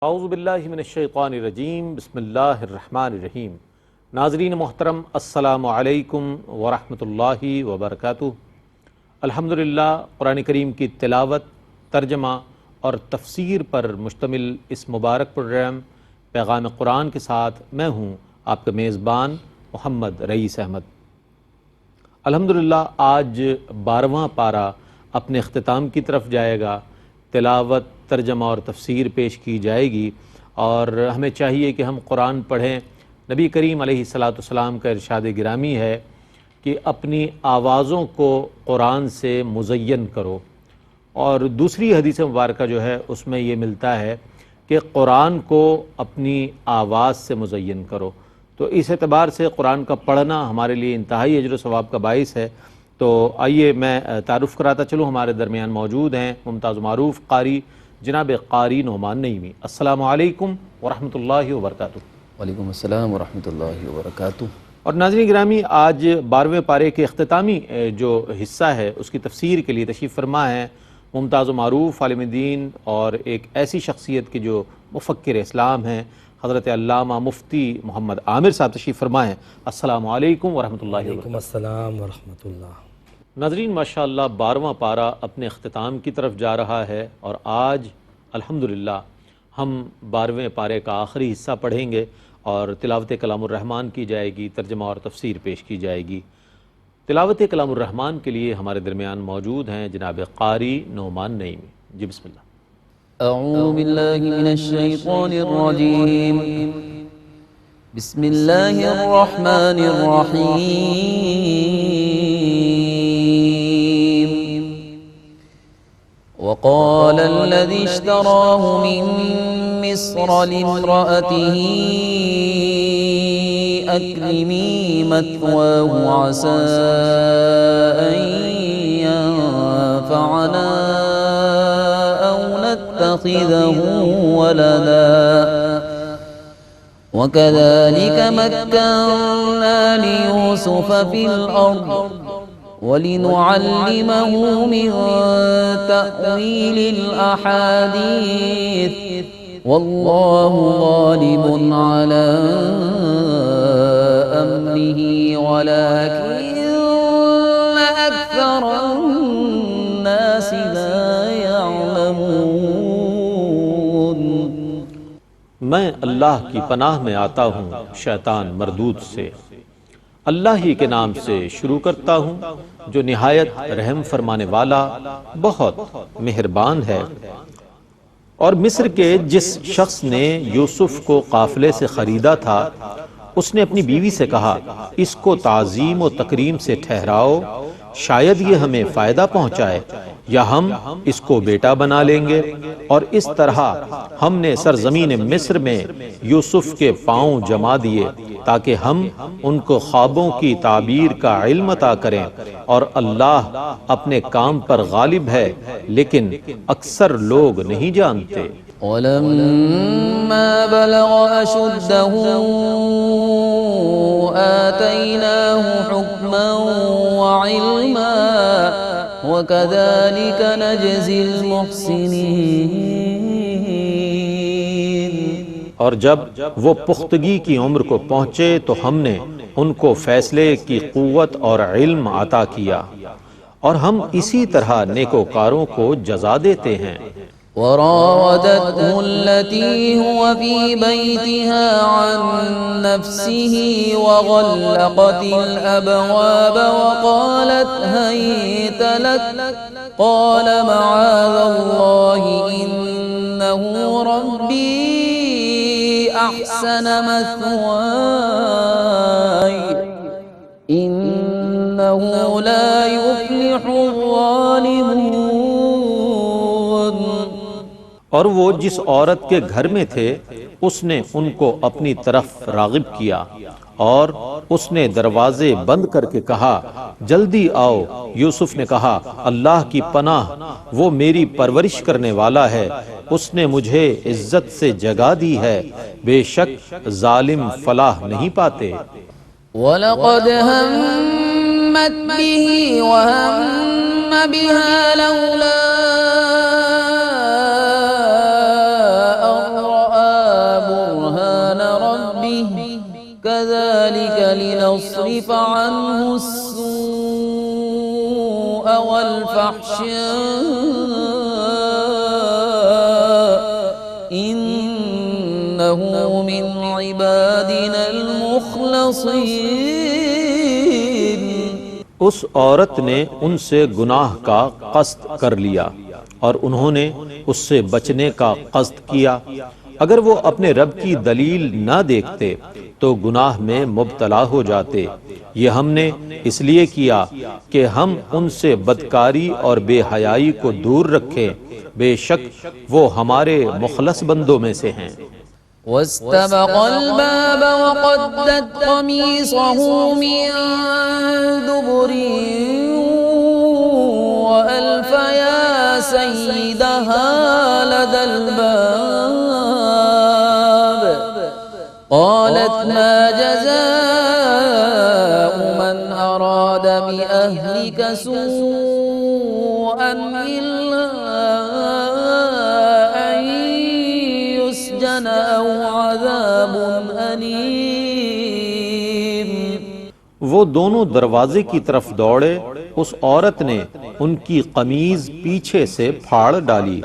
اعوذ باللہ من الشیطان الرجیم بسم اللہ الرحمن الرحیم۔ ناظرین محترم السلام علیکم ورحمۃ اللہ وبرکاتہ۔ الحمدللہ قرآن کریم کی تلاوت، ترجمہ اور تفسیر پر مشتمل اس مبارک پروگرام پیغام قرآن کے ساتھ میں ہوں آپ کا میزبان محمد رئیس احمد۔ الحمدللہ آج 12واں پارہ اپنے اختتام کی طرف جائے گا۔ تلاوت، ترجمہ اور تفسیر پیش کی جائے گی اور ہمیں چاہیے کہ ہم قرآن پڑھیں۔ نبی کریم علیہ الصلاۃ والسلام کا ارشاد گرامی ہے کہ اپنی آوازوں کو قرآن سے مزین کرو، اور دوسری حدیث مبارکہ جو ہے اس میں یہ ملتا ہے کہ قرآن کو اپنی آواز سے مزین کرو۔ تو اس اعتبار سے قرآن کا پڑھنا ہمارے لیے انتہائی اجر و ثواب کا باعث ہے۔ تو آئیے میں تعارف کراتا چلوں، ہمارے درمیان موجود ہیں ممتاز و معروف قاری جناب قاری نعمان نعیمی۔ السلام علیکم ورحمۃ اللہ وبرکاتہ۔ وعلیکم السلام ورحمۃ اللہ وبرکاتہ۔ اور ناظرین گرامی، آج 12ویں پارے کے اختتامی جو حصہ ہے اس کی تفسیر کے لیے تشریف فرما ہے ممتاز و معروف عالم دین اور ایک ایسی شخصیت کے جو مفکر اسلام ہیں، حضرت علامہ مفتی محمد عامر صاحب تشریف فرما ہیں۔ السلام علیکم ورحمۃ اللہ وبرکاتہ۔ وعلیکم السلام ورحمۃ اللہ۔ ناظرین ماشاءاللہ 12واں پارہ اپنے اختتام کی طرف جا رہا ہے اور آج الحمدللہ ہم 12ویں پارے کا آخری حصہ پڑھیں گے اور تلاوت کلام الرحمن کی جائے گی، ترجمہ اور تفسیر پیش کی جائے گی۔ تلاوت کلام الرحمن کے لیے ہمارے درمیان موجود ہیں جناب قاری نعمان نعیمی۔ جی بسم اللہ۔ اعوذ باللہ من الشیطان الرجیم، بسم اللہ الرحمن الرحیم۔ وقال الذي اشتراه من مصر لامرأته أكرمي مثواه عسى أن ينفعنا أو نتخذه ولدا وكذلك مكنا ليوسف في الأرض وَلِنُعَلِّمَهُ مِن تَأْوِيلِ الْأَحَادِيثِ وَاللَّهُ غَالِبٌ عَلَىٰ أَمْرِهِ وَلَٰكِنَّ أَكْثَرَ النَّاسِ لَا يَعْلَمُونَ۔ میں اللہ کی پناہ میں آتا ہوں شیطان مردود سے۔ اللہ ہی کے نام سے شروع کرتا ہوں جو نہایت رحم فرمانے والا بہت مہربان ہے۔ اور مصر کے جس شخص نے یوسف کو قافلے سے خریدا تھا، اس نے اپنی بیوی سے کہا اس کو تعظیم و تکریم سے ٹھہراؤ، شاید یہ ہمیں فائدہ پہنچائے یا ہم اس کو بیٹا بنا لیں گے۔ اور اس طرح ہم نے سرزمین مصر میں یوسف کے پاؤں جما دیے تاکہ ہم ان کو خوابوں کی تعبیر کا علم عطا کریں، اور اللہ اپنے کام پر غالب ہے لیکن اکثر لوگ نہیں جانتے۔ وَلَمَّا بَلَغَ أَشُدَّهُ آتَيْنَاهُ حُكْمًا وَعِلْمًا وَكَذَلِكَ نَجْزِي الْمُحْسِنِينَ۔ اور جب وہ پختگی کی عمر کو پہنچے تو ہم نے ان کو فیصلے کی قوت اور علم عطا کیا، اور ہم اسی طرح نیکوکاروں کو جزا دیتے ہیں۔ وراودته التي هو في بيتها عن نفسه وغلقت الأبواب وقالت هيت لك قال معاذ الله إنه ربي أحسن مثواي إنه لا يفلح الظالمون۔ اور وہ جس عورت کے گھر میں تھے اس نے ان کو اپنی طرف راغب کیا، اور اس نے دروازے بند کر کے کہا جلدی آؤ۔ یوسف نے کہا اللہ کی پناہ، وہ میری پرورش کرنے والا ہے، اس نے مجھے عزت سے جگہ دی ہے، بے شک ظالم فلاح نہیں پاتے۔ وَلَقَدْ هَمَّتْ بِهِ وَهَمَّ بِهَا لَوْلَا كذلك لنصرف عنه السوء والفحشاء إنه من عبادنا المخلصين۔ اس عورت نے ان سے گناہ کا قصد کر لیا اور انہوں نے اس سے بچنے کا قصد کیا۔ اگر وہ اپنے رب کی دلیل نہ دیکھتے تو گناہ میں مبتلا ہو جاتے۔ یہ ہم نے اس لیے کیا کہ ہم ان سے بدکاری اور بے حیائی کو دور رکھیں، بے شک وہ ہمارے مخلص بندوں میں سے ہیں۔ واستبق الباب وقدت قميصه من دبر وألف يا سيدها لدى الباب قالت ما جزاء من أراد بأهلك سوءا إلا أن يسجن أو عذاب أليم۔ وہ دونوں دروازے کی طرف دوڑے، اس عورت نے ان کی قمیض پیچھے سے پھاڑ ڈالی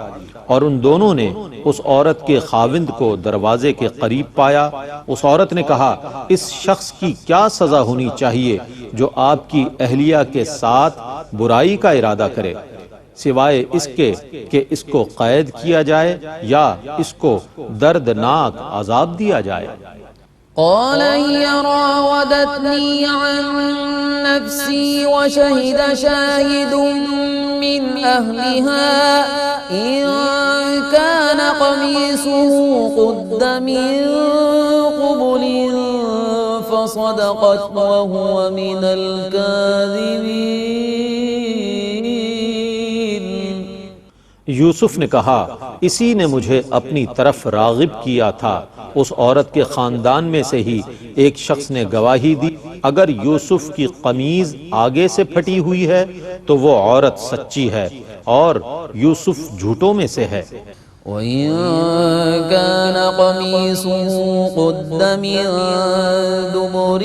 اور ان دونوں نے اس عورت کے خاوند کو دروازے کے قریب پایا۔ اس عورت نے کہا، اس شخص کی کیا سزا ہونی چاہیے جو آپ کی اہلیہ کے ساتھ برائی کا ارادہ کرے، سوائے اس کے کہ اس کو قید کیا جائے یا اس کو دردناک عذاب دیا جائے۔ قال هي راودتني عن نفسي وشهد شاهد من أهلها إن كان قميصه قد من قبل فصدقت وهو من الكاذبين۔ یوسف نے کہا، اسی نے مجھے اپنی طرف راغب کیا تھا۔ اس عورت کے خاندان میں سے ہی ایک شخص نے گواہی دی، اگر یوسف کی قمیض آگے سے پھٹی ہوئی ہے تو وہ عورت سچی ہے اور یوسف جھوٹوں میں سے ہے۔ وَإِن كَانَ قَمِيصُهُ قُدَّ مِن دُبُرٍ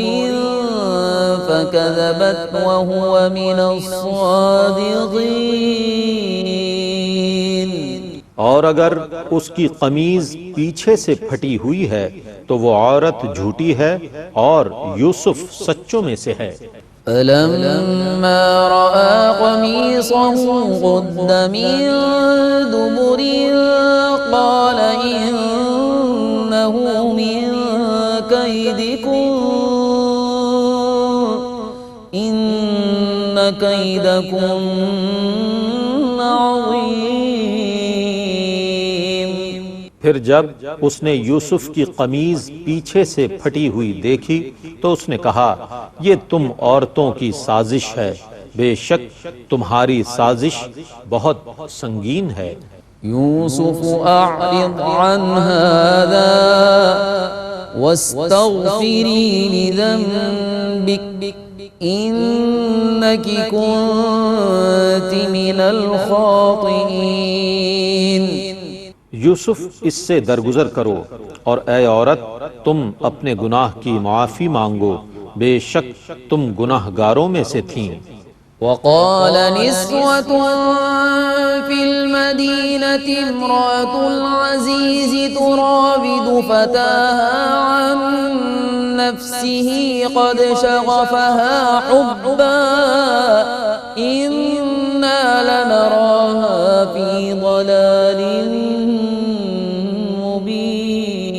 فَكَذَبَتْ وَهُوَ مِنَ الصَّادِقِينَ۔ اور اگر اس کی قمیض پیچھے سے پھٹی ہوئی ہے تو وہ عورت جھوٹی ہے اور یوسف سچوں میں سے ہے۔ فَلَمَّا رَأَى قَمِيصَهُ قُدَّ مِن دُبُرٍ قَالَ إِنَّهُ مِن كَيْدِكُمْ إِنَّ كَيْدَكُمْ عَظِيمٌ۔ پھر جب اس نے یوسف کی قمیض پیچھے سے پھٹی ہوئی دیکھی تو اس نے کہا، یہ تم عورتوں کی سازش ہے، بے شک تمہاری سازش بہت سنگین ہے۔ یوسف اعرض عن هذا واستغفری لذنبک انک کنت من الخاطئین۔ یوسف اس سے درگزر کرو اور اے عورت تم اپنے گناہ کی معافی مانگو، بے شک تم گناہ گاروں میں سے تھیں۔ وقال نسوة في المدينة امرأة العزيز تراود فتاها عن نفسه قد شغفها حبا إنا لنراها في ضلال مبين۔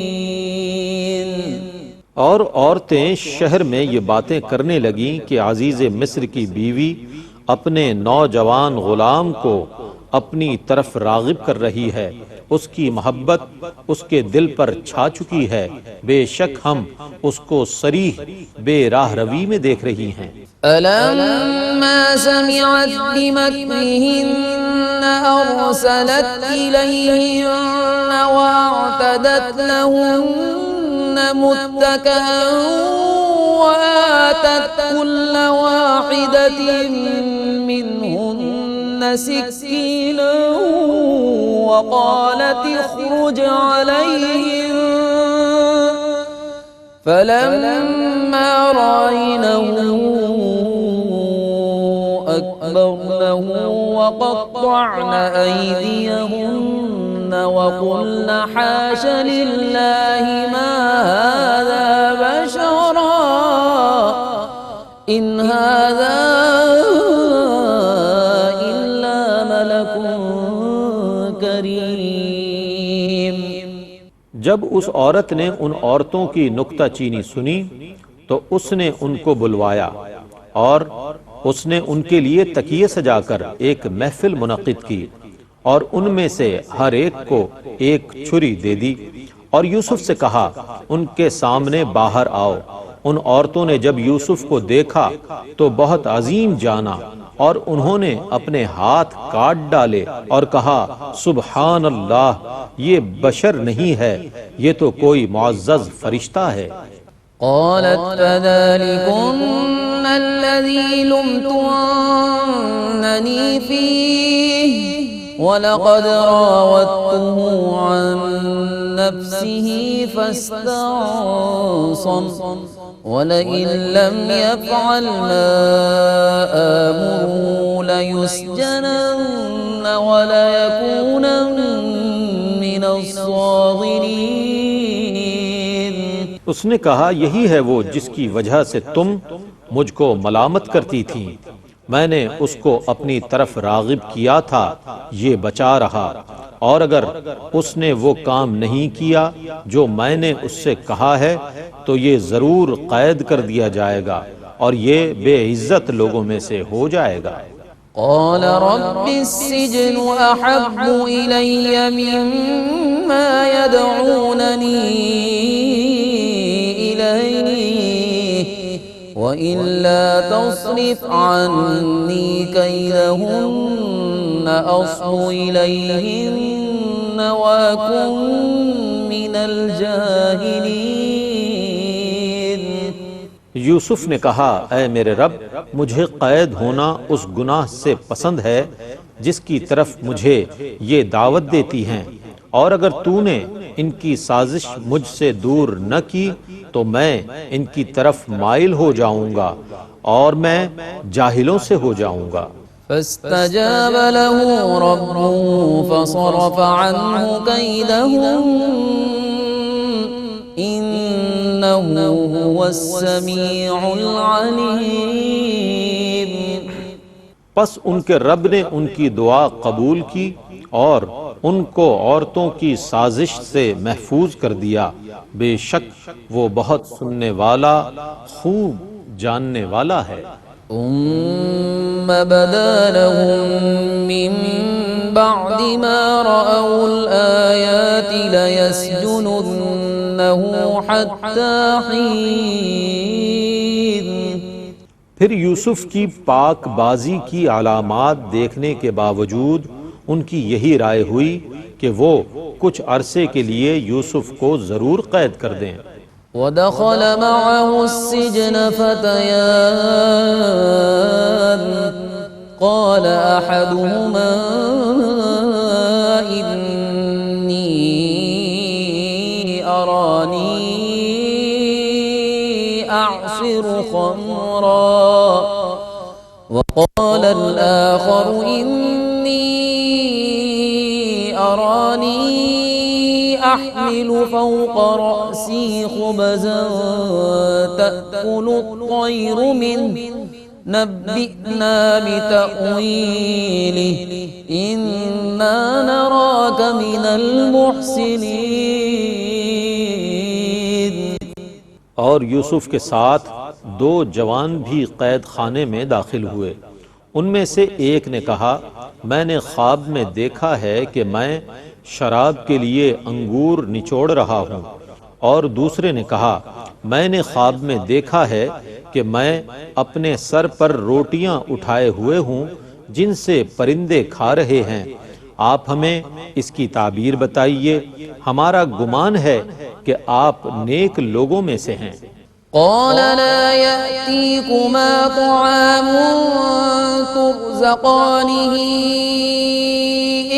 اور عورتیں شہر میں یہ باتیں کرنے لگیں کہ عزیز مصر کی بیوی اپنے نوجوان غلام کو اپنی طرف راغب کر رہی ہے، اس کی محبت اس کے دل پر چھا چکی ہے، بے شک ہم اس کو صریح بے راہ روی میں دیکھ رہی ہیں۔ فلما سمعت بمكرهن أرسلت إليهن واعتدت لهن متكئا وآتت كل واحدة منهن سكينا وقالت اخرج عليهم فلما رأينه أكبرنه وقطعن أيديهن وقلن حاش لله ما هذا بشرا إن هذا إلا ملك كريم۔ جب اس عورت نے ان عورتوں کی نکتہ چینی سنی تو اس نے ان کو بلوایا اور اس نے ان کے لیے تکیے سجا کر ایک محفل منعقد کی اور ان میں سے ہر ایک کو ایک چھری دے دی اور یوسف سے کہا ان کے سامنے باہر آؤ۔ ان عورتوں نے جب یوسف کو دیکھا تو بہت عظیم جانا اور انہوں نے اپنے ہاتھ کاٹ ڈالے اور کہا سبحان اللہ، یہ بشر نہیں ہے، یہ تو کوئی معزز فرشتہ ہے۔ قالت فذلكن الذي لمتنني فيه ولقد راودته عن نفسه فاستعصم ولئن لم يفعل ما آمره ليسجنن وليكونن من الصاغرين۔ اس نے کہا یہی ہے وہ جس کی وجہ سے تم مجھ کو ملامت کرتی تھی، میں نے اس کو اپنی طرف راغب کیا تھا، یہ بچا رہا، اور اگر اس نے وہ کام نہیں کیا جو میں نے اس سے کہا ہے تو یہ ضرور قید کر دیا جائے گا اور یہ بے عزت لوگوں میں سے ہو جائے گا۔ قال رب السجن أحب إلي مما يدعونني إليه وإلا تصرف عني كيدهن أصب إليهن وأكن من الجاهلين۔ یوسف نے کہا اے میرے رب، مجھے قید ہونا اس گناہ سے پسند ہے جس کی طرف مجھے یہ دعوت دیتی ہیں، اور اگر تو نے ان کی سازش مجھ سے دور نہ کی تو میں ان کی طرف مائل ہو جاؤں گا اور میں جاہلوں سے ہو جاؤں گا۔ فاستجاب له ربه فصرف عنه كيدهم إنه هو السميع العليم۔ پس ان کے رب نے ان کی دعا قبول کی اور ان کو عورتوں کی سازش سے محفوظ کر دیا، بے شک وہ بہت سننے والا، خوب جاننے والا ہے۔ ثم بدا لهم من بعد ما رأوا الآيات ليسجننه حتى حين۔ پھر یوسف کی پاک بازی کی علامات دیکھنے کے باوجود ان کی یہی رائے ہوئی کہ وہ کچھ عرصے کے لیے یوسف کو ضرور قید کر دیں۔ ودخل معه السجن فتيان قال أحدهما إني أراني أعصر خمرا وقال الآخر إني أراني أحمل فوق رأسي خبزا تأكل الطير منه نبئنا بتأويله إنا نراك من المحسنين۔ اور یوسف کے ساتھ دو جوان بھی قید خانے میں داخل ہوئے۔ ان میں سے ایک نے کہا میں نے خواب میں دیکھا ہے کہ میں شراب کے لیے انگور نچوڑ رہا ہوں، اور دوسرے نے کہا میں نے خواب میں دیکھا ہے کہ میں اپنے سر پر روٹیاں اٹھائے ہوئے ہوں جن سے پرندے کھا رہے ہیں، آپ ہمیں اس کی تعبیر بتائیے، ہمارا گمان ہے کہ آپ نیک لوگوں میں سے ہیں۔ قال لا يأتيكما طعام ترزقانه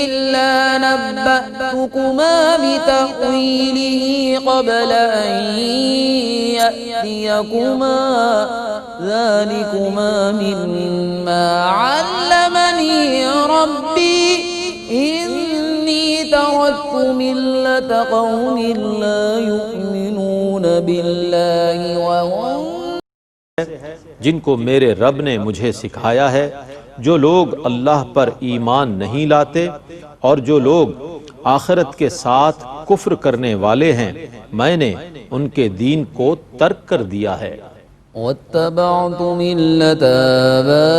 إلا نبأتكما بتأويله قبل أن يأتيكما ذلكما مما علمني ربي إني تركت ملة قوم لا يؤمنون بالله وهم جن کو میرے رب نے مجھے سکھایا ہے، جو لوگ اللہ پر ایمان نہیں لاتے اور جو لوگ آخرت کے ساتھ کفر کرنے والے ہیں، میں نے ان کے دین کو ترک کر دیا ہے۔ واتبعت ملة آبائي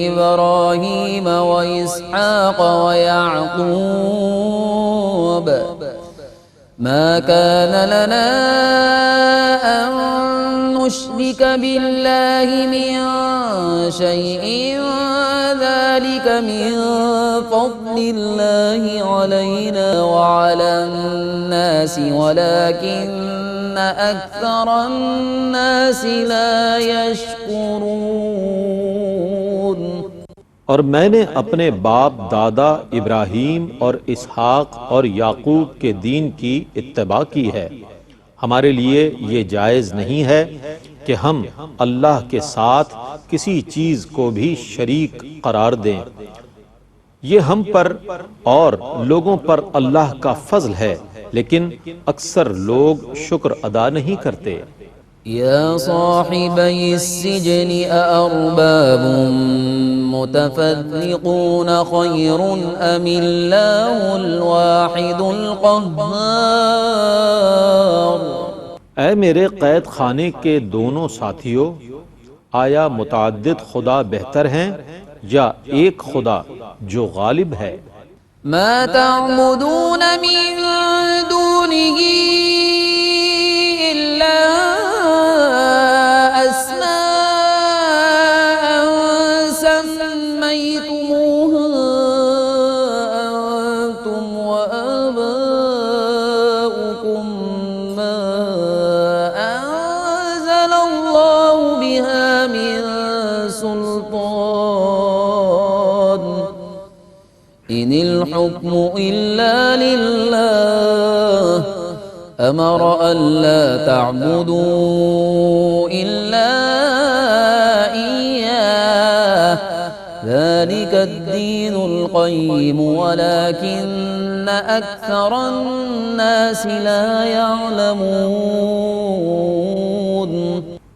إبراهيم وإسحاق ويعقوب ما كان لنا أن نشرك بالله من شيء ذلك من فضل الله علينا وعلى الناس ولكن أكثر الناس لا يشكرون۔ اور میں نے اپنے باپ دادا ابراہیم اور اسحاق اور یعقوب کے دین کی اتباع کی ہے۔ ہمارے لیے یہ جائز نہیں ہے کہ ہم اللہ کے ساتھ کسی چیز کو بھی شریک قرار دیں۔ یہ ہم پر اور لوگوں پر اللہ کا فضل ہے، لیکن اکثر لوگ شکر ادا نہیں کرتے۔ يا صاحبي السجن أأرباب متفرقون خير أم الله الواحد القهار۔ اے میرے قید خانے کے دونوں ساتھیوں، آیا متعدد خدا بہتر ہیں یا ایک خدا جو غالب ہے؟ ما تعبدون من دونه إلا أسماء سميتموها أنتم وآباؤكم ما أنزل الله بها من سلطان إن الحكم إلا لله أمر ألا تعبدوا إلا إياه ذلك الدين القيم ولكن أكثر الناس لا يعلمون۔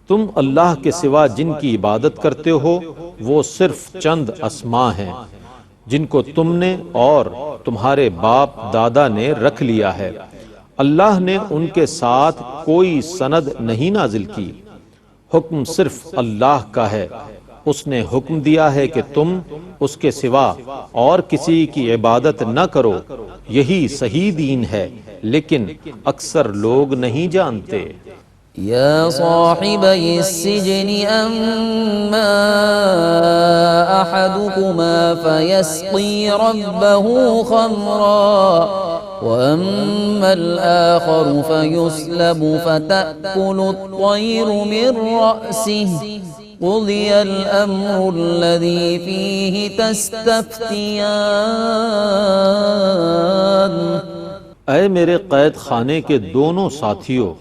تم اللہ کے سوا جن کی عبادت کرتے ہو وہ صرف چند اسماء ہیں جن کو تم نے اور تمہارے باپ دادا نے رکھ لیا ہے۔ اللہ نے ان کے ساتھ کوئی سند نہیں نازل کی۔ حکم صرف اللہ کا ہے۔ اس نے حکم دیا ہے کہ تم اس کے سوا اور کسی کی عبادت نہ کرو، یہی صحیح دین ہے، لیکن اکثر لوگ نہیں جانتے۔ يا صاحبي السجن أما أحدكما فيسقي ربه خمرا وأما الآخر فيسلب فتأكل الطير من رأسه قضي الأمر الذي فيه تستفتيان۔ اے میرے قید خانے کے دونوں ساتھیوں،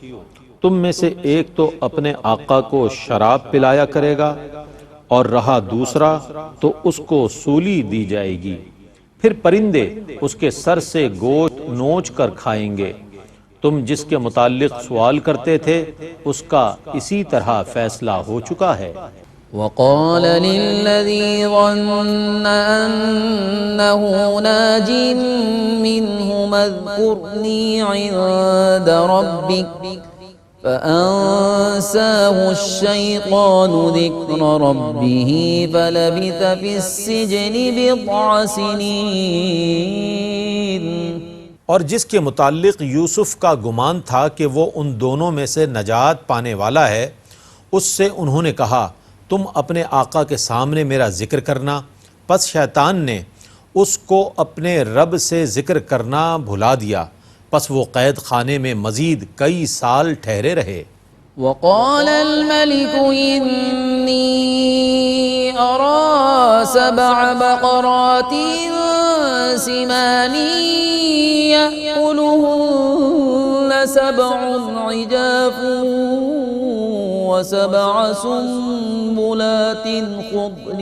تم میں سے ایک تو اپنے آقا کو شراب پلایا کرے گا اور رہا دوسرا تو اس کو سولی دی جائے گی، پھر پرندے اس کے سر سے گوشت نوچ کر کھائیں گے۔ تم جس کے متعلق سوال کرتے تھے اس کا اسی طرح فیصلہ ہو چکا ہے۔ وقال للذي ظن أنه ناج منهما اذكرني عند ربك فأنساه الشيطان ذكر ربه فلبث في السجن بضع سنين۔ اور جس کے متعلق یوسف کا گمان تھا کہ وہ ان دونوں میں سے نجات پانے والا ہے، اس سے انہوں نے کہا تم اپنے آقا کے سامنے میرا ذکر کرنا۔ پس شیطان نے اس کو اپنے رب سے ذکر کرنا بھلا دیا، پس وہ قید خانے میں مزید کئی سال ٹھہرے رہے۔ وقال الملك إني أرى 7 بقرات سمان يأكلهن سبع عجاف وسبع سنبلات خضر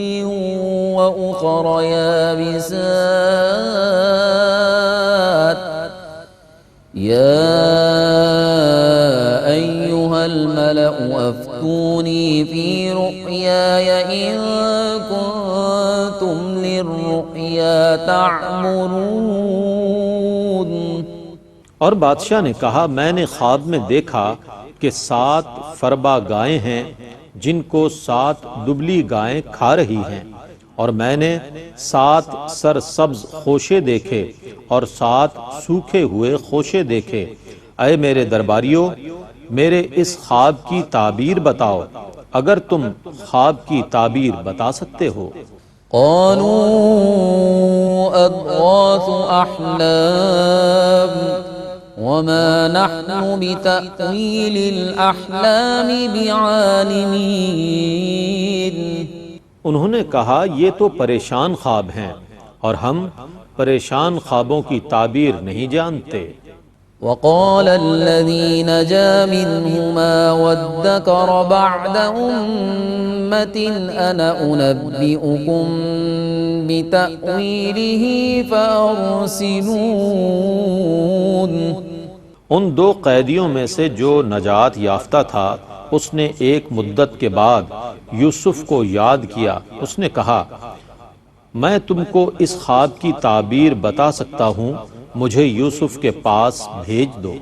وأخر يابسات يا أيها الملأ أفتوني في رؤياي إن كنتم للرؤيا تعبرون۔ اور بادشاہ نے کہا میں نے خواب میں دیکھا کہ 7 فربا گائیں ہیں جن کو 7 دبلی گائیں کھا رہی ہیں، اور میں نے 7 سرسبز خوشے دیکھے اور 7 سوکھے ہوئے خوشے دیکھے۔ اے میرے درباریوں، میرے اس خواب کی تعبیر بتاؤ اگر تم خواب کی تعبیر بتا سکتے ہو۔ قالوا أضغاث أحلام وما نحن بتأويل الأحلام بعالمين۔ انہوں نے کہا یہ تو پریشان خواب ہیں اور ہم پریشان خوابوں کی تعبیر نہیں جانتے۔ وقال الذي نجا منهما وادكر بعد أمة أنا أنبئكم بتأويله فأرسلون۔ ان 2 قیدیوں میں سے جو نجات یافتہ تھا اس نے ایک مدت کے بعد یوسف کو یاد کیا، اس نے کہا میں تم کو اس خواب کی تعبیر بتا سکتا ہوں، مجھے یوسف کے پاس بھیج دو۔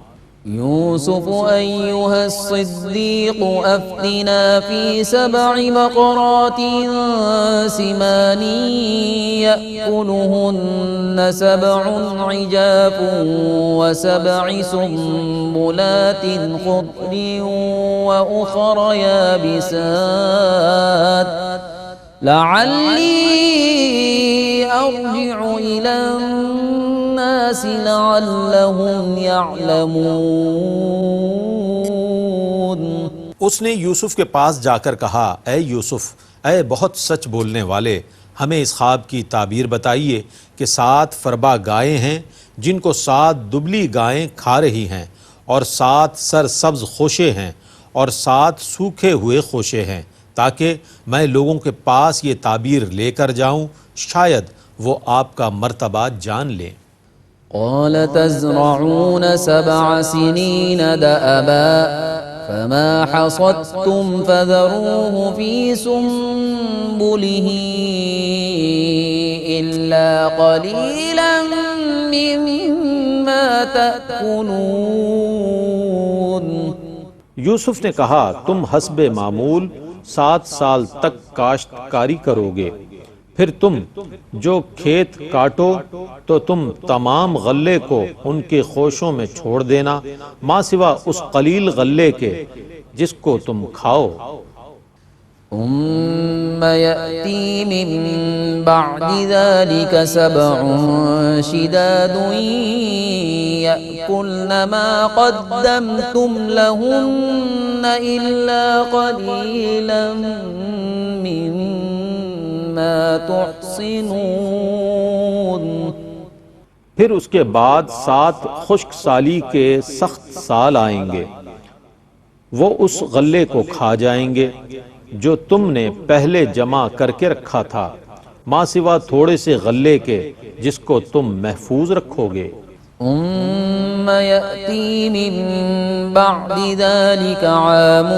يوسف أيها الصديق أفتنا في 7 بقرات سمان يأكلهن 7 عجاف و7 سنبلات خضر وأخر يابسات لعلي أرجع إلى الناس لعلهم يعلمون۔ اس نے یوسف کے پاس جا کر کہا اے یوسف، اے بہت سچ بولنے والے، ہمیں اس خواب کی تعبیر بتائیے کہ 7 فربا گائیں ہیں جن کو 7 دبلی گائیں کھا رہی ہیں، اور 7 سرسبز خوشے ہیں اور 7 سوکھے ہوئے خوشے ہیں، تاکہ میں لوگوں کے پاس یہ تعبیر لے کر جاؤں، شاید وہ آپ کا مرتبہ جان لیں۔ قال تزرعون 7 سنين دأبا فما حصدتم فذروه في سنبله إلا قليلا مما تأكلون۔ یوسف نے کہا تم حسب معمول 7 سال تک کاشت کاری کرو گے، پھر تم جو کھیت کاٹو تو تم تمام غلے کو ان کے خوشوں میں چھوڑ دینا، ماں سوا اس قلیل غلے کے جس کو تم کھاؤ۔ ثم يأتي من بعد ذلك 7 شداد يأكلن ما قدمتم لهن إلا قليلا مما تحصنون۔ پھر اس کے بعد 7 خشک سالی کے سخت سال آئیں گے، وہ اس غلے کو کھا جائیں گے جو تم نے پہلے جمع کر کے رکھا تھا، ماں سوا تھوڑے سے غلے کے جس کو تم محفوظ رکھو گے۔ ثم يأتي من بعد ذلك عام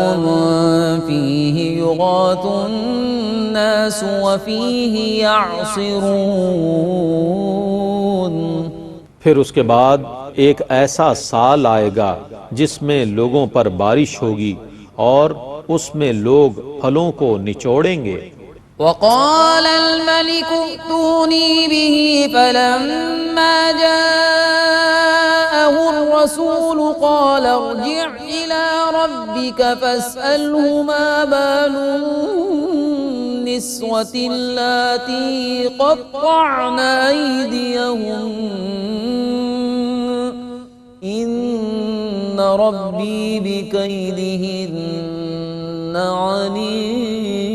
فيه يغاث الناس وفيه يعصرون۔ پھر اس کے بعد ایک ایسا سال آئے گا جس میں لوگوں پر بارش ہوگی اور اس میں لوگ پھلوں کو نچوڑیں گے۔ وقال الملك ائتوني به فلما جاءه الرسول قال ارجع إلى ربك فاسأله ما بال النسوة اللاتي قطعن أيديهن إن ربي بكيدهن عليم۔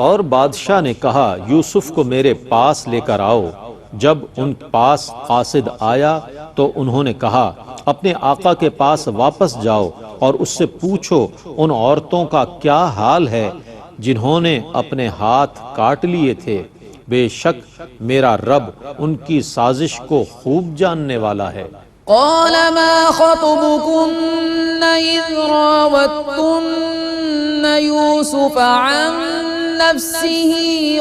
اور بادشاہ نے کہا یوسف کو میرے پاس لے کر آؤ، جب ان پاس قاصد آیا تو انہوں نے کہا اپنے آقا کے پاس واپس جاؤ اور اس سے پوچھو ان عورتوں کا کیا حال ہے جنہوں نے اپنے ہاتھ کاٹ لیے تھے، بے شک میرا رب ان کی سازش کو خوب جاننے والا ہے۔ قال ما خطبكن إذ راوتن يوسف عن نفسه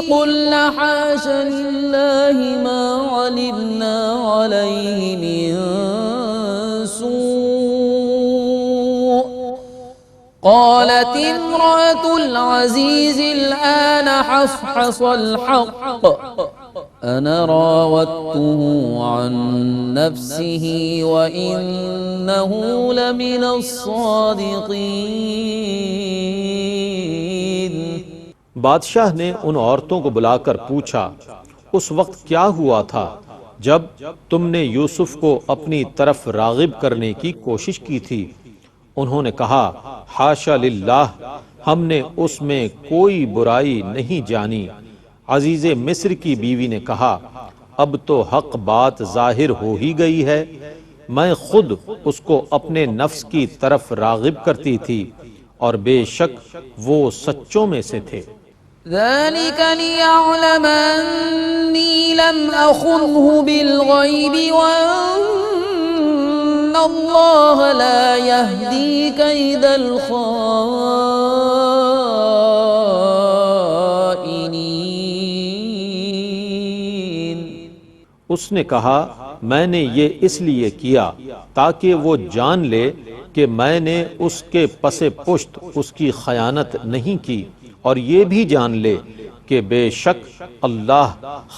قلن حاش لله ما علمنا عليه من سوء قالت امرأة العزيز الآن حصحص الحق أنا راودته عن نفسه وإنه لمن الصادقين۔ بادشاہ نے ان عورتوں کو بلا کر پوچھا اس وقت کیا ہوا تھا جب تم نے یوسف کو اپنی طرف راغب کرنے کی کوشش کی تھی؟ انہوں نے کہا حاشا للہ، ہم نے اس میں کوئی برائی نہیں جانی۔ عزیز مصر کی بیوی نے کہا اب تو حق بات ظاہر ہو ہی گئی ہے، میں خود اس کو اپنے نفس کی طرف راغب کرتی تھی اور بے شک وہ سچوں میں سے تھے۔ ذلك ليعلم أني لم أخنه بالغيب وأن الله لا يهدي كيد الخائنين۔ اس نے کہا میں نے یہ اس لیے کیا تاکہ وہ جان لے کہ میں نے اس کے پس پشت اس کی خیانت نہیں کی، اور یہ بھی جان لے کہ بے شک اللہ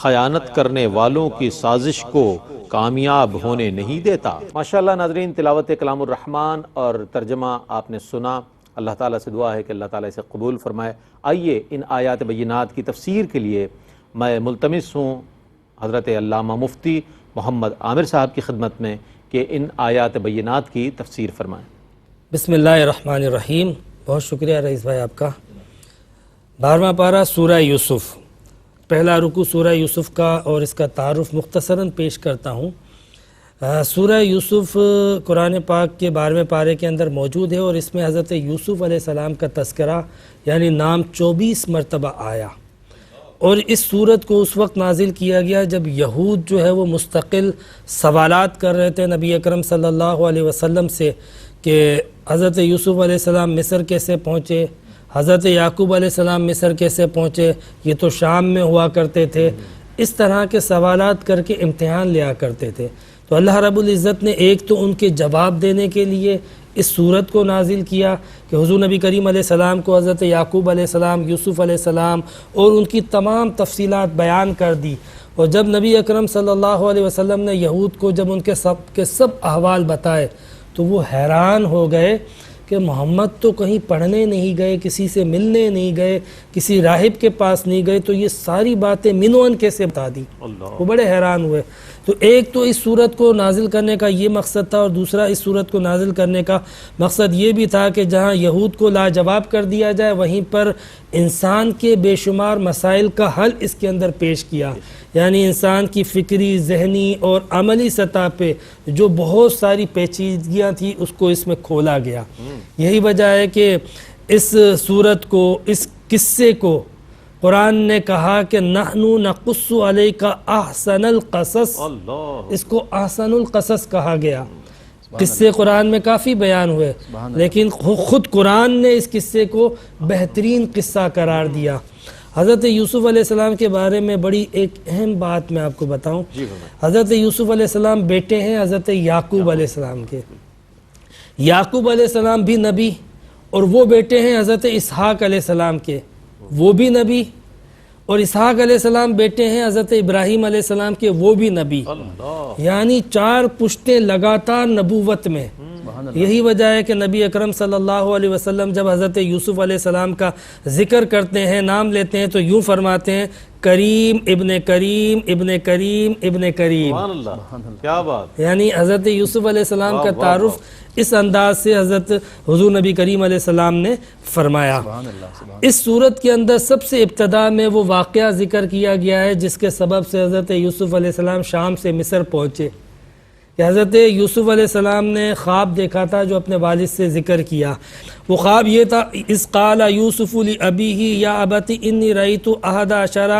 خیانت کرنے والوں کی سازش کو کامیاب ہونے نہیں دیتا۔ ماشاءاللہ ناظرین، تلاوت کلام الرحمن اور ترجمہ آپ نے سنا۔ اللہ تعالیٰ سے دعا ہے کہ اللہ تعالیٰ اسے قبول فرمائے۔ آئیے ان آیات بینات کی تفسیر کے لیے میں ملتمس ہوں حضرت علامہ مفتی محمد عامر صاحب کی خدمت میں کہ ان آیات بینات کی تفسیر فرمائیں۔ بسم اللہ الرحمن الرحیم۔ بہت شکریہ رئیس بھائی آپ کا۔ 12واں پارہ سورہ یوسف، پہلا رکوع سورہ یوسف کا اور اس کا تعارف مختصراً پیش کرتا ہوں۔ سورہ یوسف قرآن پاک کے 12ویں پارے کے اندر موجود ہے اور اس میں حضرت یوسف علیہ السلام کا تذکرہ یعنی نام 24 مرتبہ آیا، اور اس صورت کو اس وقت نازل کیا گیا جب یہود جو ہے وہ مستقل سوالات کر رہے تھے نبی اکرم صلی اللہ علیہ وسلم سے کہ حضرت یوسف علیہ السلام مصر کیسے پہنچے، حضرت یعقوب علیہ السلام مصر کیسے پہنچے، یہ تو شام میں ہوا کرتے تھے۔ اس طرح کے سوالات کر کے امتحان لیا کرتے تھے، تو اللہ رب العزت نے ایک تو ان کے جواب دینے کے لیے اس صورت کو نازل کیا کہ حضور نبی کریم علیہ السلام کو حضرت یعقوب علیہ السلام، یوسف علیہ السلام اور ان کی تمام تفصیلات بیان کر دی، اور جب نبی اکرم صلی اللہ علیہ وسلم نے یہود کو جب ان کے سب احوال بتائے تو وہ حیران ہو گئے کہ محمد تو کہیں پڑھنے نہیں گئے، کسی سے ملنے نہیں گئے، کسی راہب کے پاس نہیں گئے، تو یہ ساری باتیں منون کیسے بتا دی؟ وہ بڑے حیران ہوئے۔ تو ایک تو اس صورت کو نازل کرنے کا یہ مقصد تھا، اور دوسرا اس صورت کو نازل کرنے کا مقصد یہ بھی تھا کہ جہاں یہود کو لاجواب کر دیا جائے وہیں پر انسان کے بے شمار مسائل کا حل اس کے اندر پیش کیا، یعنی انسان کی فکری، ذہنی اور عملی سطح پہ جو بہت ساری پیچیدگیاں تھیں اس کو اس میں کھولا گیا۔ یہی وجہ ہے کہ اس صورت کو، اس قصے کو قرآن نے کہا کہ نحنو نقص علیک احسن القصص، اس کو احسن القصص کہا گیا۔ قصے قرآن میں کافی بیان ہوئے لیکن خود قرآن نے اس قصے کو بہترین قصہ قرار دیا۔ حضرت یوسف علیہ السلام کے بارے میں بڑی ایک اہم بات میں آپ کو بتاؤں۔ حضرت یوسف علیہ السلام بیٹے ہیں حضرت یعقوب علیہ السلام کے، یعقوب علیہ السلام بھی نبی، اور وہ بیٹے ہیں حضرت اسحاق علیہ السلام کے، وہ بھی نبی، اور اسحاق علیہ السلام بیٹے ہیں حضرت ابراہیم علیہ السلام کے، وہ بھی نبی۔ یعنی 4 پشتیں لگاتار نبوت میں، یہی وجہ ہے کہ نبی اکرم صلی اللہ علیہ وسلم جب حضرت یوسف علیہ السلام کا ذکر کرتے ہیں، نام لیتے ہیں، تو یوں فرماتے ہیں کریم ابن کریم ابن کریم ابن کریم. سبحان اللہ، کیا بات. یعنی حضرت یوسف علیہ السلام کا تعارف اس انداز سے حضرت حضور نبی کریم علیہ السلام نے فرمایا. اس صورت کے اندر سب سے ابتدا میں وہ واقعہ ذکر کیا گیا ہے جس کے سبب سے حضرت یوسف علیہ السلام شام سے مصر پہنچے. کہ حضرت یوسف علیہ السلام نے خواب دیکھا تھا جو اپنے والد سے ذکر کیا. وہ خواب یہ تھا اذ قال یوسف لابیہ یا ابت انی رأیت احد عشر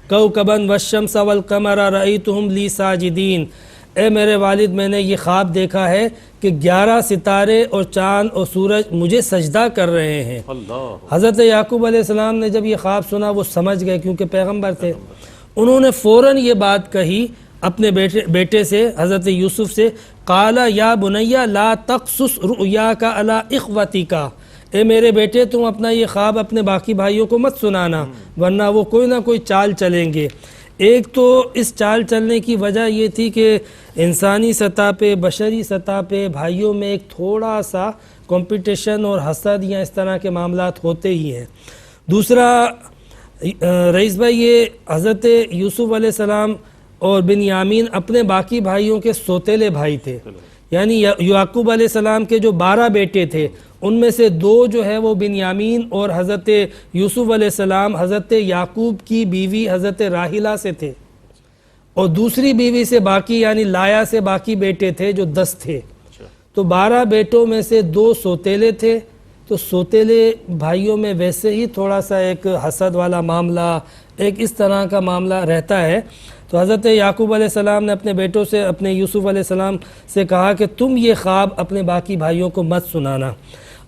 کوکبا والشمس والقمر رأیتہم لی ساجدین. اے میرے والد، میں نے یہ خواب دیکھا ہے کہ 11 ستارے اور چاند اور سورج مجھے سجدہ کر رہے ہیں. حضرت یعقوب علیہ السلام نے جب یہ خواب سنا وہ سمجھ گئے کیونکہ پیغمبر تھے. انہوں نے فوراً یہ بات کہی اپنے بیٹے سے، حضرت یوسف سے، قال یا بنی لا تقصص رؤیاک علی اخوتک. اے میرے بیٹے، تم اپنا یہ خواب اپنے باقی بھائیوں کو مت سنانا ورنہ وہ کوئی نہ کوئی چال چلیں گے. ایک تو اس چال چلنے کی وجہ یہ تھی کہ انسانی سطح پہ، بشری سطح پہ بھائیوں میں ایک تھوڑا سا کمپٹیشن اور حسد یا اس طرح کے معاملات ہوتے ہی ہیں. دوسرا رئیس بھائی، یہ حضرت یوسف علیہ السلام اور بنیامین اپنے باقی بھائیوں کے سوتیلے بھائی تھے. یعنی یعقوب علیہ السلام کے جو 12 بیٹے تھے ان میں سے 2 جو ہے وہ بنیامین اور حضرت یوسف علیہ السلام حضرت یعقوب کی بیوی حضرت راحلہ سے تھے، اور دوسری بیوی سے باقی یعنی لایا سے باقی بیٹے تھے جو 10 تھے. تو 12 بیٹوں میں سے 2 سوتیلے تھے. تو سوتیلے بھائیوں میں ویسے ہی تھوڑا سا ایک حسد والا معاملہ، ایک اس طرح کا معاملہ رہتا ہے. تو حضرت یعقوب علیہ السلام نے اپنے بیٹوں سے، اپنے یوسف علیہ السلام سے کہا کہ تم یہ خواب اپنے باقی بھائیوں کو مت سنانا.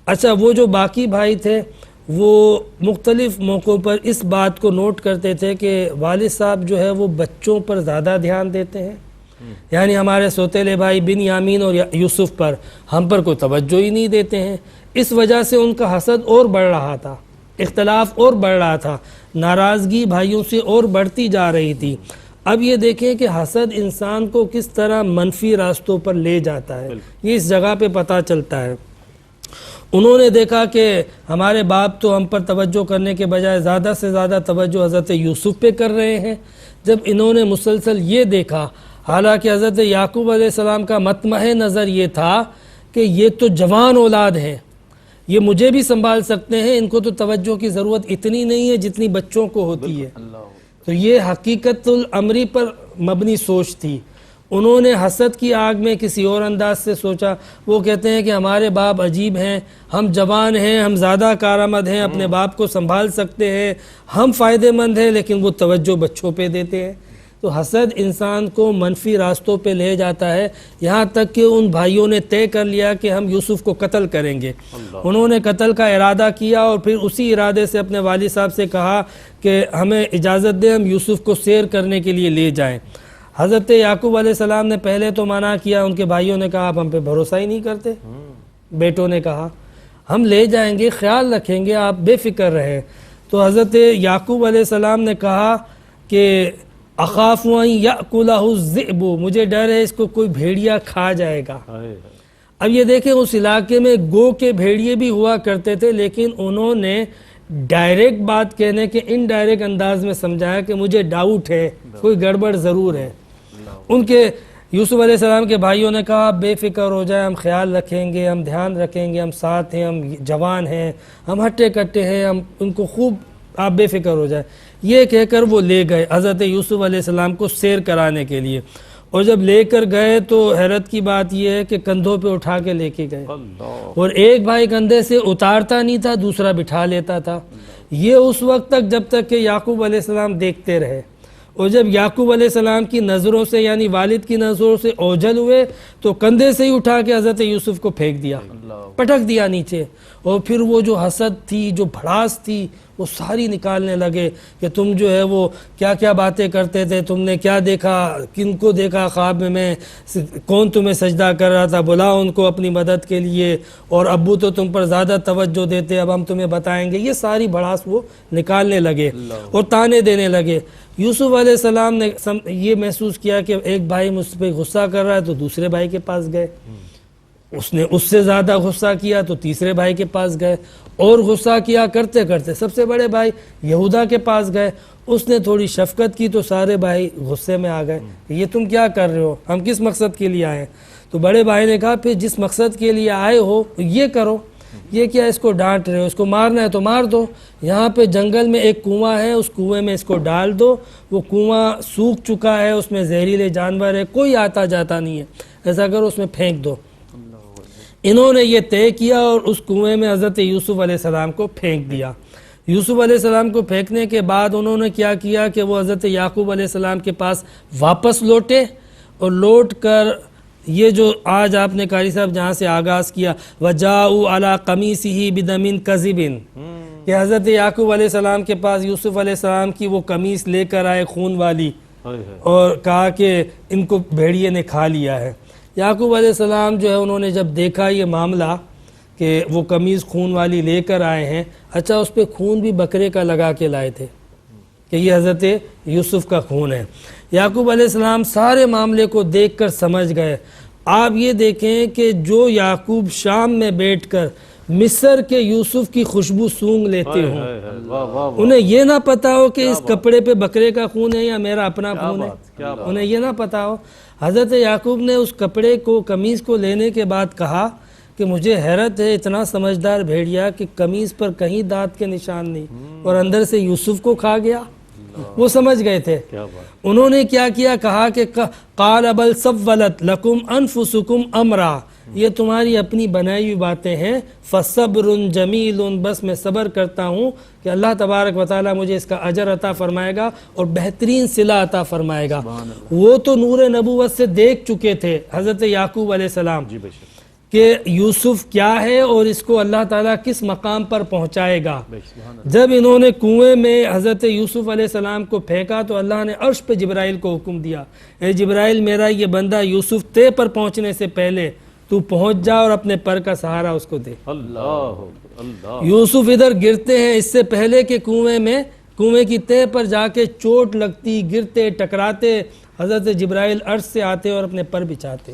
اچھا، وہ جو باقی بھائی تھے وہ مختلف موقعوں پر اس بات کو نوٹ کرتے تھے کہ والد صاحب جو ہے وہ بچوں پر زیادہ دھیان دیتے ہیں. یعنی ہمارے سوتیلے بھائی بنیامین اور یوسف پر ہم پر کوئی توجہ ہی نہیں دیتے ہیں. اس وجہ سے ان کا حسد اور بڑھ رہا تھا، اختلاف اور بڑھ رہا تھا، ناراضگی بھائیوں سے اور بڑھتی جا رہی تھی. اب یہ دیکھیں کہ حسد انسان کو کس طرح منفی راستوں پر لے جاتا ہے، یہ اس جگہ پہ پتہ چلتا ہے. انہوں نے دیکھا کہ ہمارے باپ تو ہم پر توجہ کرنے کے بجائے زیادہ سے زیادہ توجہ حضرت یوسف پہ کر رہے ہیں. جب انہوں نے مسلسل یہ دیکھا، حالانکہ حضرت یعقوب علیہ السلام کا مطمع نظر یہ تھا کہ یہ تو جوان اولاد ہیں، یہ مجھے بھی سنبھال سکتے ہیں، ان کو تو توجہ کی ضرورت اتنی نہیں ہے جتنی بچوں کو ہوتی ہے. تو یہ حقیقت الامری پر مبنی سوچ تھی. انہوں نے حسد کی آگ میں کسی اور انداز سے سوچا. وہ کہتے ہیں کہ ہمارے باپ عجیب ہیں، ہم جوان ہیں، ہم زیادہ کارآمد ہیں، اپنے باپ کو سنبھال سکتے ہیں، ہم فائدہ مند ہیں، لیکن وہ توجہ بچوں پہ دیتے ہیں. تو حسد انسان کو منفی راستوں پہ لے جاتا ہے، یہاں تک کہ ان بھائیوں نے طے کر لیا کہ ہم یوسف کو قتل کریں گے. انہوں نے قتل کا ارادہ کیا اور پھر اسی ارادے سے اپنے والد صاحب سے کہا کہ ہمیں اجازت دیں ہم یوسف کو سیر کرنے کے لیے لے جائیں. حضرت یعقوب علیہ السلام نے پہلے تو منع کیا، ان کے بھائیوں نے کہا آپ ہم پہ بھروسہ ہی نہیں کرتے. بیٹوں نے کہا ہم لے جائیں گے، خیال رکھیں گے، آپ بے فکر رہیں. تو حضرت یعقوب علیہ السلام نے کہا کہ اخاف ان یاکلہ الذئب، مجھے ڈر ہے اس کو کوئی بھیڑیا کھا جائے گا. اب یہ دیکھیں اس علاقے میں گو کے بھیڑیے بھی ہوا کرتے تھے، لیکن انہوں نے ڈائریکٹ بات کہنے کے انڈائریکٹ انداز میں سمجھایا کہ مجھے ڈاؤٹ ہے، کوئی گڑبڑ ضرور ہے. ان کے یوسف علیہ السلام کے بھائیوں نے کہا آپ بے فکر ہو جائیں، ہم خیال رکھیں گے، ہم دھیان رکھیں گے، ہم ساتھ ہیں، ہم جوان ہیں، ہم ہٹے کٹے ہیں، ہم ان کو خوب، آپ بے فکر ہو جائیں. یہ کہہ کر وہ لے گئے حضرت یوسف علیہ السلام کو سیر کرانے کے لیے. اور جب لے کر گئے تو حیرت کی بات یہ ہے کہ کندھوں پہ اٹھا کے لے کے گئے، اور ایک بھائی کندھے سے اتارتا نہیں تھا، دوسرا بٹھا لیتا تھا. یہ اس وقت تک جب تک کہ یعقوب علیہ السلام دیکھتے رہے. اور جب یعقوب علیہ السلام کی نظروں سے یعنی والد کی نظروں سے اوجھل ہوئے تو کندھے سے ہی اٹھا کے حضرت یوسف کو پھینک دیا، پٹک دیا نیچے. اور پھر وہ جو حسد تھی، جو بھڑاس تھی، وہ ساری نکالنے لگے کہ تم جو ہے وہ کیا کیا باتیں کرتے تھے، تم نے کیا دیکھا، کن کو دیکھا خواب میں، کون تمہیں سجدہ کر رہا تھا، بلاؤ ان کو اپنی مدد کے لیے، اور ابو تو تم پر زیادہ توجہ دیتے، اب ہم تمہیں بتائیں گے. یہ ساری بھڑاس وہ نکالنے لگے اور تانے دینے لگے. یوسف علیہ السلام نے یہ محسوس کیا کہ ایک بھائی مجھ پہ غصہ کر رہا ہے، تو دوسرے بھائی کے پاس گئے. اس نے اس سے زیادہ غصہ کیا تو تیسرے بھائی کے پاس گئے، اور غصہ کیا کرتے کرتے سب سے بڑے بھائی یہودا کے پاس گئے، اس نے تھوڑی شفقت کی تو سارے بھائی غصے میں آ گئے کہ یہ تم کیا کر رہے ہو، ہم کس مقصد کے لیے آئے ہیں؟ تو بڑے بھائی نے کہا پھر جس مقصد کے لیے آئے ہو یہ کرو، یہ کیا اس کو ڈانٹ رہے ہو، اس کو مارنا ہے تو مار دو، یہاں پہ جنگل میں ایک کنواں ہے، اس کنویں میں اس کو ڈال دو، وہ کنواں سوکھ چکا ہے، اس میں زہریلے جانور ہے، کوئی آتا جاتا نہیں ہے، ایسا کرو اس میں پھینک دو۔ انہوں نے یہ طے کیا اور اس کنویں میں حضرت یوسف علیہ السلام کو پھینک دیا۔ یوسف علیہ السلام کو پھینکنے کے بعد انہوں نے کیا کیا کہ وہ حضرت یعقوب علیہ السلام کے پاس واپس لوٹے، اور لوٹ کر یہ جو آج آپ نے قاری صاحب جہاں سے آغاز کیا وَجَاءُوا عَلَىٰ قَمِيصِهِ بِدَمٍ كَذِبٍ، کہ حضرت یعقوب علیہ السلام کے پاس یوسف علیہ السلام کی وہ قمیص لے کر آئے خون والی، اور کہا کہ ان کو بھیڑیے نے کھا لیا ہے۔ یعقوب علیہ السلام جو ہے انہوں نے جب دیکھا یہ معاملہ کہ وہ قمیص خون والی لے کر آئے ہیں، اچھا اس پہ خون بھی بکرے کا لگا کے لائے تھے کہ یہ حضرت یوسف کا خون ہے۔ یعقوب علیہ السلام سارے معاملے کو دیکھ کر سمجھ گئے۔ آپ یہ دیکھیں کہ جو یعقوب شام میں بیٹھ کر مصر کے یوسف کی خوشبو سونگھ لیتے ہوں، انہیں یہ نہ پتا ہو کہ اس کپڑے پہ بکرے کا خون ہے یا میرا اپنا خون ہے، انہیں یہ نہ پتا ہو۔ حضرت یعقوب نے اس کپڑے کو قمیص کو لینے کے بعد کہا کہ مجھے حیرت ہے، اتنا سمجھدار بھیڑیا کہ قمیص پر کہیں دانت کے نشان نہیں اور اندر سے یوسف کو کھا گیا۔ وہ سمجھ گئے تھے۔ انہوں نے کیا کیا، کہا کہ قال بل سولت لکم انفسکم امرا، یہ تمہاری اپنی بنائی ہوئی باتیں ہیں، فصبر جمیل، بس میں صبر کرتا ہوں کہ اللہ تبارک و تعالیٰ مجھے اس کا اجر عطا فرمائے گا اور بہترین صلہ عطا فرمائے گا۔ وہ تو نور نبوت سے دیکھ چکے تھے حضرت یعقوب علیہ السلام کہ یوسف کیا ہے اور اس کو اللہ تعالیٰ کس مقام پر پہنچائے گا۔ جب انہوں نے کنویں میں حضرت یوسف علیہ السلام کو پھینکا تو اللہ نے عرش پہ جبرائیل کو حکم دیا، اے جبرائیل میرا یہ بندہ یوسف تے پر پہنچنے سے پہلے تو پہنچ جا اور اپنے پر کا سہارا اس کو دے۔ یوسف ادھر گرتے ہیں، اس سے پہلے کہ کنویں کی تہ پر جا کے چوٹ لگتی، گرتے ٹکراتے، حضرت جبرائیل عرش سے آتے اور اپنے پر بچھاتے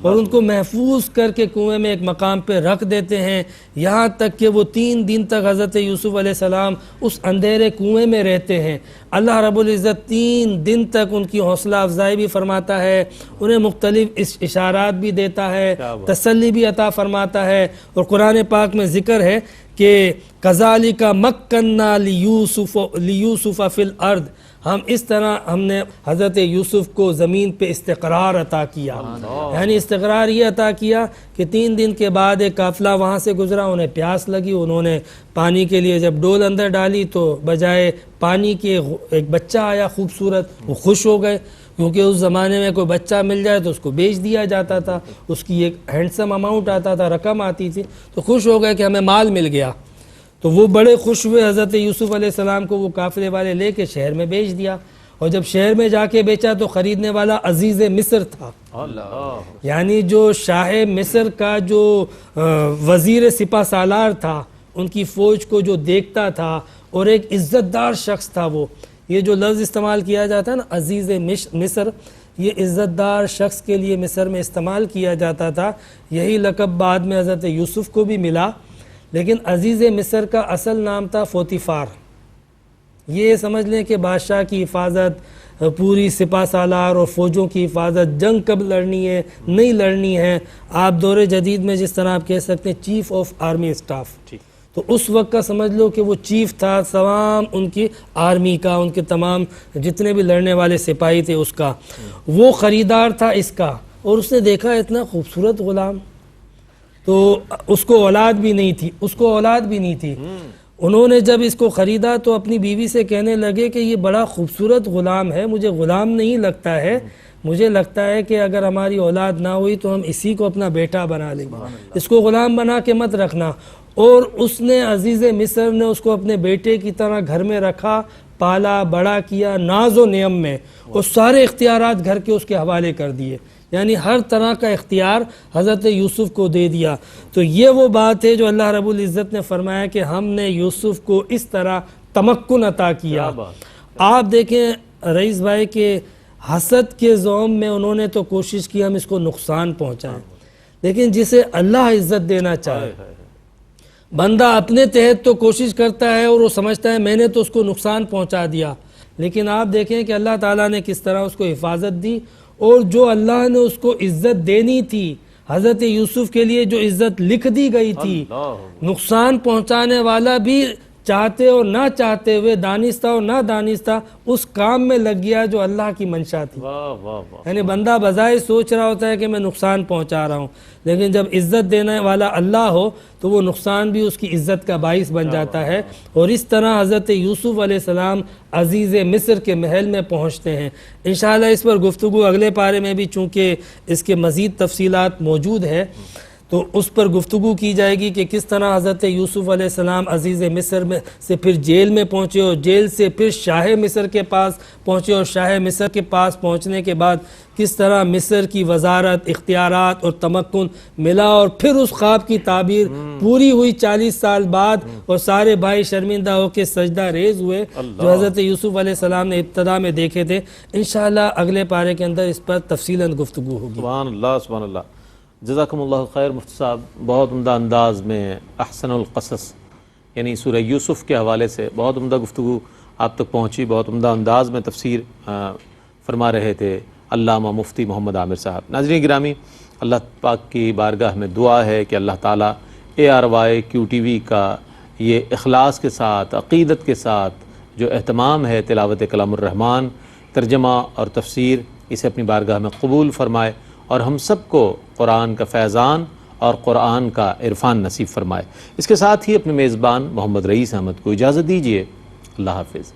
اور ان کو محفوظ کر کے کنویں میں ایک مقام پہ رکھ دیتے ہیں، یہاں تک کہ وہ 3 دن تک حضرت یوسف علیہ السلام اس اندھیرے کنویں میں رہتے ہیں۔ اللہ رب العزت 3 دن تک ان کی حوصلہ افزائی بھی فرماتا ہے، انہیں مختلف اشارات بھی دیتا ہے، تسلی بھی عطا فرماتا ہے، اور قرآن پاک میں ذکر ہے کہ کذالک مکننا لیوسف فی الارض، ہم اس طرح ہم نے حضرت یوسف کو زمین پہ استقرار عطا کیا، یعنی استقرار یہ عطا کیا کہ 3 دن کے بعد ایک قافلہ وہاں سے گزرا، انہیں پیاس لگی، انہوں نے پانی کے لیے جب ڈول اندر ڈالی تو بجائے پانی کے ایک بچہ آیا خوبصورت، وہ خوش ہو گئے، کیونکہ اس زمانے میں کوئی بچہ مل جائے تو اس کو بیچ دیا جاتا تھا، اس کی ایک ہینڈسم اماؤنٹ آتا تھا، رقم آتی تھی، تو خوش ہو گئے کہ ہمیں مال مل گیا۔ تو وہ بڑے خوش ہوئے، حضرت یوسف علیہ السلام کو وہ قافلے والے لے کے شہر میں بیچ دیا، اور جب شہر میں جا کے بیچا تو خریدنے والا عزیز مصر تھا، یعنی جو شاہ مصر کا جو وزیر سپہ سالار تھا، ان کی فوج کو جو دیکھتا تھا اور ایک عزت دار شخص تھا۔ وہ یہ جو لفظ استعمال کیا جاتا ہے نا عزیز مصر، یہ عزت دار شخص کے لیے مصر میں استعمال کیا جاتا تھا، یہی لقب بعد میں حضرت یوسف کو بھی ملا، لیکن عزیز مصر کا اصل نام تھا فوتیفار۔ یہ سمجھ لیں کہ بادشاہ کی حفاظت، پوری سپہ سالار اور فوجوں کی حفاظت، جنگ کب لڑنی ہے نہیں لڑنی ہے، آپ دور جدید میں جس طرح آپ کہہ سکتے ہیں چیف آف آرمی اسٹاف، تو اس وقت کا سمجھ لو کہ وہ چیف تھا تمام ان کی آرمی کا، ان کے تمام جتنے بھی لڑنے والے سپاہی تھے اس کا، وہ خریدار تھا اس کا، اور اس نے دیکھا اتنا خوبصورت غلام، تو اس کو اولاد بھی نہیں تھی، انہوں نے جب اس کو خریدا تو اپنی بیوی سے کہنے لگے کہ یہ بڑا خوبصورت غلام ہے، مجھے غلام نہیں لگتا ہے، مجھے لگتا ہے کہ اگر ہماری اولاد نہ ہوئی تو ہم اسی کو اپنا بیٹا بنا لیں گے، اس کو غلام بنا کے مت رکھنا۔ اور اس نے عزیز مصر نے اس کو اپنے بیٹے کی طرح گھر میں رکھا، پالا بڑا کیا ناز و نعم میں، اور سارے اختیارات گھر کے اس کے حوالے کر دیے، یعنی ہر طرح کا اختیار حضرت یوسف کو دے دیا۔ تو یہ وہ بات ہے جو اللہ رب العزت نے فرمایا کہ ہم نے یوسف کو اس طرح تمکن عطا کیا۔ آپ دیکھیں رئیس بھائی کے حسد کے زوم میں انہوں نے تو کوشش کی ہم اس کو نقصان پہنچائیں، لیکن جسے اللہ عزت دینا چاہے، بندہ اپنے تحت تو کوشش کرتا ہے اور وہ سمجھتا ہے میں نے تو اس کو نقصان پہنچا دیا، لیکن آپ دیکھیں کہ اللہ تعالیٰ نے کس طرح اس کو حفاظت دی، اور جو اللہ نے اس کو عزت دینی تھی، حضرت یوسف کے لیے جو عزت لکھ دی گئی تھی، نقصان پہنچانے والا بھی چاہتے اور نہ چاہتے ہوئے، دانستہ اور نہ دانستہ اس کام میں لگ گیا جو اللہ کی منشا تھی۔ یعنی بندہ بظاہر سوچ رہا ہوتا ہے کہ میں نقصان پہنچا رہا ہوں، لیکن جب عزت دینے والا اللہ ہو تو وہ نقصان بھی اس کی عزت کا باعث بن جاتا ہے۔ اور اس طرح حضرت یوسف علیہ السلام عزیز مصر کے محل میں پہنچتے ہیں۔ انشاءاللہ اس پر گفتگو اگلے پارے میں بھی، چونکہ اس کے مزید تفصیلات موجود ہے تو اس پر گفتگو کی جائے گی کہ کس طرح حضرت یوسف علیہ السلام عزیز مصر میں سے پھر جیل میں پہنچے، اور جیل سے پھر شاہ مصر کے پاس پہنچے، اور شاہ مصر کے پاس پہنچنے کے بعد کس طرح مصر کی وزارت، اختیارات اور تمکن ملا، اور پھر اس خواب کی تعبیر پوری ہوئی 40 سال بعد، اور سارے بھائی شرمندہ ہو کے سجدہ ریز ہوئے جو حضرت یوسف علیہ السلام نے ابتدا میں دیکھے تھے۔ انشاءاللہ اگلے پارے کے اندر اس پر تفصیلاً گفتگو ہوگی۔ سبحان اللہ سبحان اللہ، جزاکم اللہ خیر مفتی صاحب، بہت عمدہ انداز میں احسن القصص یعنی سورہ یوسف کے حوالے سے بہت عمدہ گفتگو آپ تک پہنچی، بہت عمدہ انداز میں تفسیر فرما رہے تھے علامہ مفتی محمد عامر صاحب۔ ناظرین گرامی، اللہ پاک کی بارگاہ میں دعا ہے کہ اللہ تعالیٰ ARY-QTV کا یہ اخلاص کے ساتھ، عقیدت کے ساتھ جو اہتمام ہے تلاوت کلام الرحمن، ترجمہ اور تفسیر، اسے اپنی بارگاہ میں قبول فرمائے، اور ہم سب کو قرآن کا فیضان اور قرآن کا عرفان نصیب فرمائے۔ اس کے ساتھ ہی اپنے میزبان محمد رئیس احمد کو اجازت دیجیے۔ اللہ حافظ۔